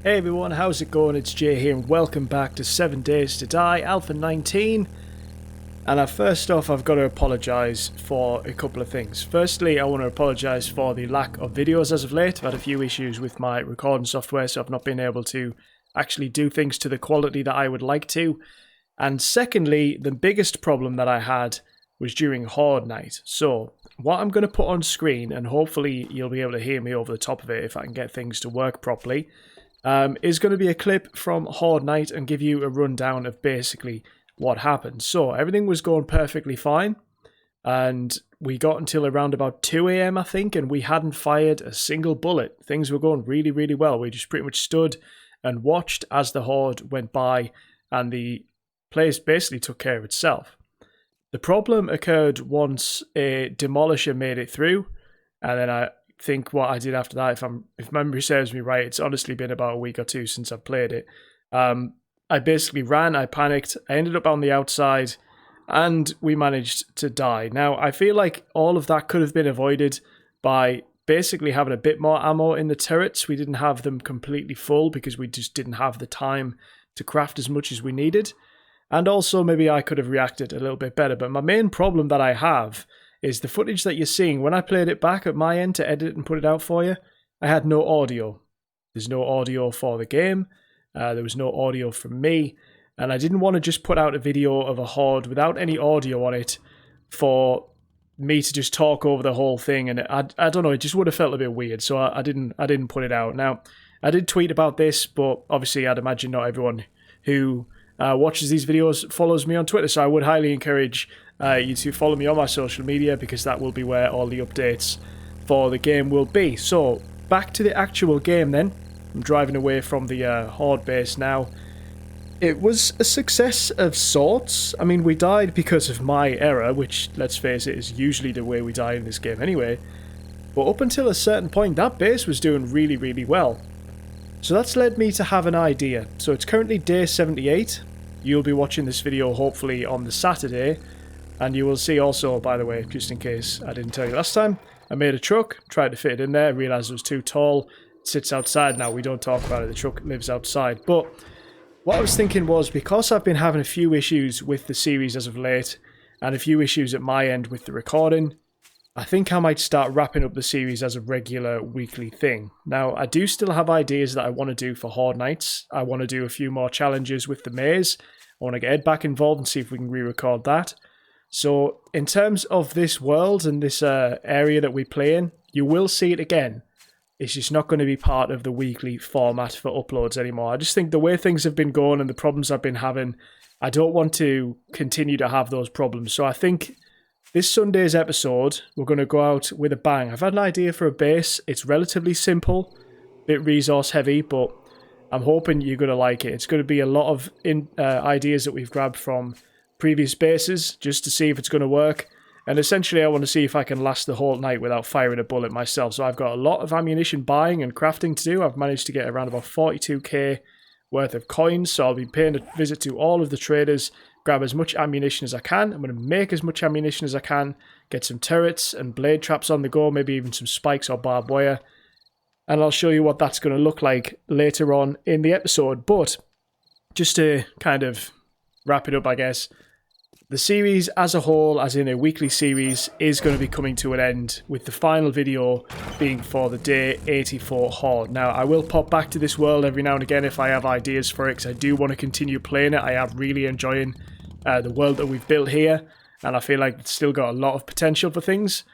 Hey everyone, how's it going? It's Jay here and welcome back to 7 Days to Die, Alpha 19. And first off, I've got to apologise for a couple of things. Firstly, I want to apologise for the lack of videos as of late. I've had a few issues with my recording software, so I've not been able to actually do things to the quality that I would like to. And secondly, the biggest problem that I had was during Horde night. So, what I'm going to put on screen, and hopefully you'll be able to hear me over the top of it if I can get things to work properly, is going to be a clip from Horde night and give you a rundown of basically what happened. So everything was going perfectly fine, and we got until around about 2 AM I think, and we hadn't fired a single bullet. Things were going really, really well. We just pretty much stood and watched as the Horde went by, and the place basically took care of itself. The problem occurred once a demolisher made it through, and then I think what I did after that, if memory serves me right, it's honestly been about a week or two since I've played it. I basically ran, I panicked, I ended up on the outside, and we managed to die. Now, I feel like all of that could have been avoided by basically having a bit more ammo in the turrets. We didn't have them completely full because we just didn't have the time to craft as much as we needed. And also, maybe I could have reacted a little bit better. But my main problem that I have is the footage that you're seeing. When I played it back at my end to edit and put it out for you, I had no audio. There's no audio for the game. There was no audio from me. And I didn't want to just put out a video of a Horde without any audio on it for me to just talk over the whole thing. And I don't know, it just would have felt a bit weird. So I didn't put it out. Now, I did tweet about this, but obviously I'd imagine not everyone who watches these videos follows me on Twitter, so I would highly encourage you to follow me on my social media, because that will be where all the updates for the game will be. So back to the actual game then. I'm driving away from the Horde base now. It was a success of sorts. I mean, we died because of my error, which, let's face it, is usually the way we die in this game anyway. But up until a certain point, that base was doing really, really well. So that's led me to have an idea. So it's currently day 78. You'll be watching this video hopefully on the Saturday. And you will see also, by the way, just in case I didn't tell you last time, I made a truck, tried to fit it in there, realised it was too tall. It sits outside now, we don't talk about it, the truck lives outside. But what I was thinking was, because I've been having a few issues with the series as of late, and a few issues at my end with the recording, I think I might start wrapping up the series as a regular weekly thing. Now, I do still have ideas that I want to do for Horde nights. I want to do a few more challenges with the maze. I want to get Ed back involved and see if we can re-record that. So, in terms of this world and this area that we play in, you will see it again. It's just not going to be part of the weekly format for uploads anymore. I just think the way things have been going and the problems I've been having, I don't want to continue to have those problems. So I think this Sunday's episode, we're going to go out with a bang. I've had an idea for a base. It's relatively simple, a bit resource heavy, but I'm hoping you're going to like it. It's going to be a lot of ideas that we've grabbed from previous bases, just to see if it's going to work. And essentially, I want to see if I can last the whole night without firing a bullet myself. So I've got a lot of ammunition buying and crafting to do. I've managed to get around about 42k worth of coins. So I'll be paying a visit to all of the traders, grab as much ammunition as I can. I'm going to make as much ammunition as I can, get some turrets and blade traps on the go, maybe even some spikes or barbed wire. And I'll show you what that's going to look like later on in the episode. But just to kind of wrap it up, I guess, the series as a whole, as in a weekly series, is going to be coming to an end, with the final video being for the day 84 Horde. Now, I will pop back to this world every now and again if I have ideas for it, because I do want to continue playing it. I am really enjoying the world that we've built here, and I feel like it's still got a lot of potential for things.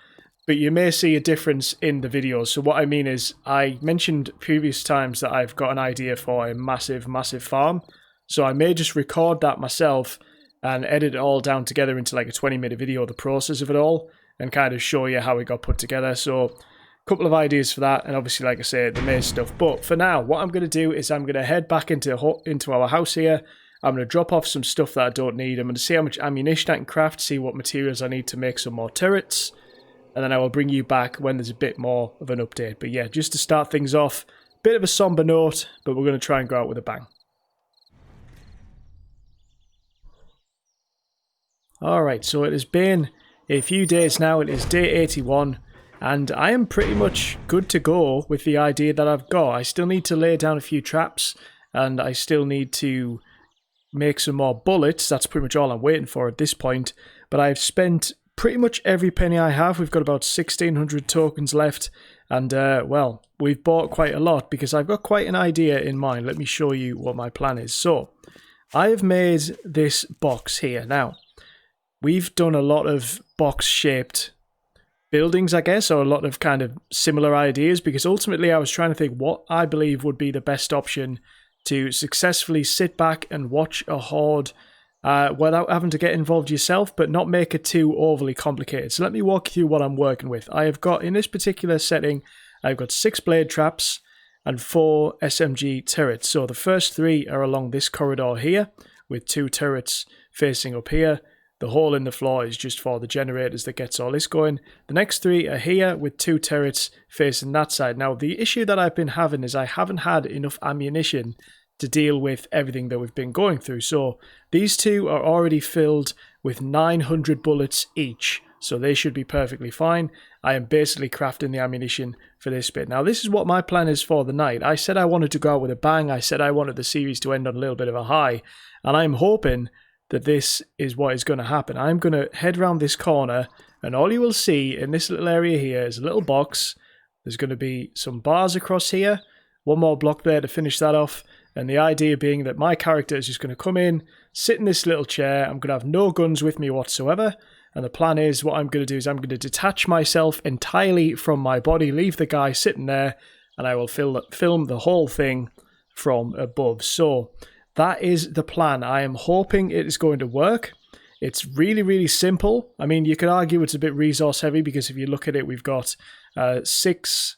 But you may see a difference in the videos. So what I mean is, I mentioned previous times that I've got an idea for a massive, massive farm. So I may just record that myself and edit it all down together into like a 20-minute video, the process of it all, and kind of show you how it got put together. So a couple of ideas for that, and obviously, like I say, the maze stuff. But for now, what I'm going to do is I'm going to head back into our house here. I'm going to drop off some stuff that I don't need. I'm going to see how much ammunition I can craft, see what materials I need to make some more turrets, and then I will bring you back when there's a bit more of an update. But yeah, just to start things off, bit of a somber note, but we're going to try and go out with a bang. Alright, so it has been a few days now. It is day 81, And I am pretty much good to go with the idea that I've got. I still need to lay down a few traps, and I still need to make some more bullets. That's pretty much all I'm waiting for at this point. But I've spent pretty much every penny I have. We've got about 1,600 tokens left. And, well, we've bought quite a lot because I've got quite an idea in mind. Let me show you what my plan is. So, I have made this box here. Now, we've done a lot of box-shaped buildings, I guess, or a lot of kind of similar ideas, because ultimately I was trying to think what I believe would be the best option to successfully sit back and watch a horde without having to get involved yourself, but not make it too overly complicated. So let me walk you through what I'm working with. I have got, in this particular setting, I've got 6 blade traps and 4 SMG turrets. So the first 3 are along this corridor here, with 2 turrets facing up here. The hole in the floor is just for the generators that gets all this going. The next 3 are here with 2 turrets facing that side. Now, the issue that I've been having is I haven't had enough ammunition to deal with everything that we've been going through. So these 2 are already filled with 900 bullets each. So they should be perfectly fine. I am basically crafting the ammunition for this bit. Now, this is what my plan is for the night. I said I wanted to go out with a bang. I said I wanted the series to end on a little bit of a high. And I'm hoping that this is what is going to happen. I'm going to head around this corner, and all you will see in this little area here is a little box. There's going to be some bars across here, one more block there to finish that off, and the idea being that my character is just going to come in, sit in this little chair. I'm going to have no guns with me whatsoever, and the plan is what I'm going to do is I'm going to detach myself entirely from my body, leave the guy sitting there, and I will film the whole thing from above. So that is the plan. I am hoping it is going to work. It's really, really simple. I mean, you could argue it's a bit resource heavy because if you look at it, we've got 6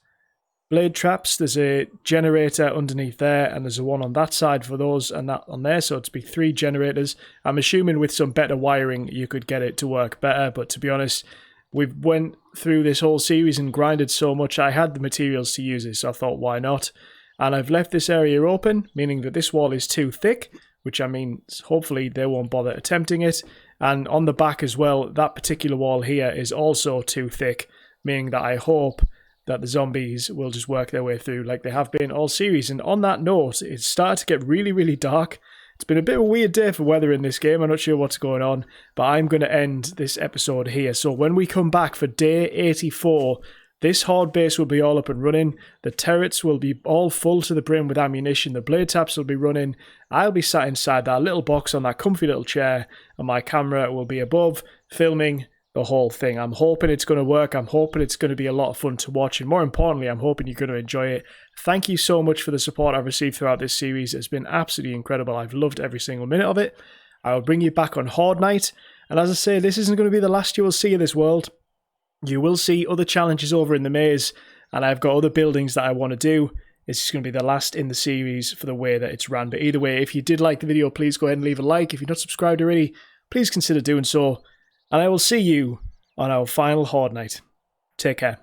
blade traps. There's a generator underneath there, and there's a one on that side for those and that on there. So it'd be 3 generators. I'm assuming with some better wiring, you could get it to work better. But to be honest, we went through this whole series and grinded so much. I had the materials to use it, so I thought, why not? And I've left this area open, meaning that this wall is too thick, which I mean, hopefully they won't bother attempting it. And on the back as well, that particular wall here is also too thick, meaning that I hope that the zombies will just work their way through like they have been all series. And on that note, it's started to get really, really dark. It's been a bit of a weird day for weather in this game. I'm not sure what's going on, but I'm going to end this episode here. So when we come back for day 84, this horde base will be all up and running. The turrets will be all full to the brim with ammunition. The blade taps will be running. I'll be sat inside that little box on that comfy little chair, and my camera will be above, filming the whole thing. I'm hoping it's going to work. I'm hoping it's going to be a lot of fun to watch, and more importantly, I'm hoping you're going to enjoy it. Thank you so much for the support I've received throughout this series. It's been absolutely incredible. I've loved every single minute of it. I will bring you back on Horde Night, and as I say, this isn't going to be the last you will see of this world. You will see other challenges over in the maze, and I've got other buildings that I want to do. It's just going to be the last in the series for the way that it's ran. But either way, if you did like the video, please go ahead and leave a like. If you're not subscribed already, please consider doing so. And I will see you on our final Horde Night. Take care.